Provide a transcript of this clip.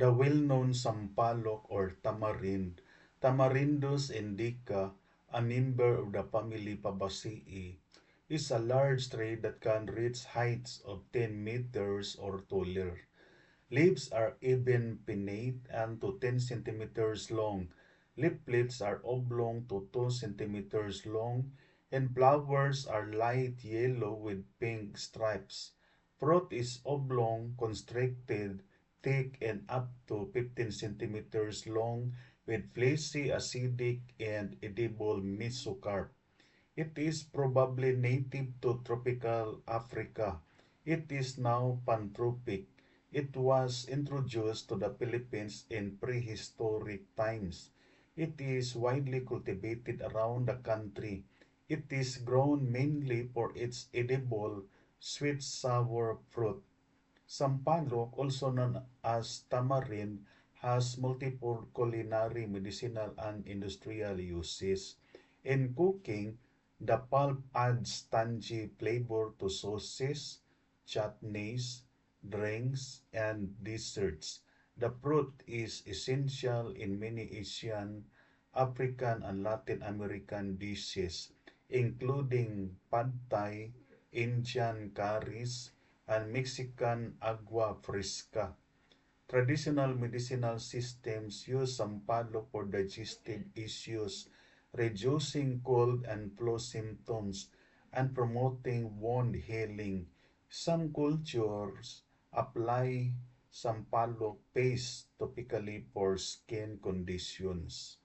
The well-known sampalok or tamarind, Tamarindus indica, a member of the family Fabaceae, is a large tree that can reach heights of 10 meters or taller. Leaves are even pinnate and to 10 centimeters long. Leaflets are oblong to 2 centimeters long, and flowers are light yellow with pink stripes. Fruit is oblong, constricted, thick, and up to 15 centimeters long with fleshy, acidic, and edible mesocarp. It is probably native to tropical Africa. It is now pantropic. It was introduced to the Philippines in prehistoric times. It is widely cultivated around the country. It is grown mainly for its edible, sweet sour fruit. Sampalok, also known as tamarind, has multiple culinary, medicinal, and industrial uses. In cooking, the pulp adds tangy flavor to sauces, chutneys, drinks, and desserts. The fruit is essential in many Asian, African, and Latin American dishes, including pad thai, Indian curries, and Mexican agua fresca. Traditional medicinal systems use sampalo for digestive issues, reducing cold and flu symptoms, and promoting wound healing. Some cultures apply sampalo paste topically for skin conditions.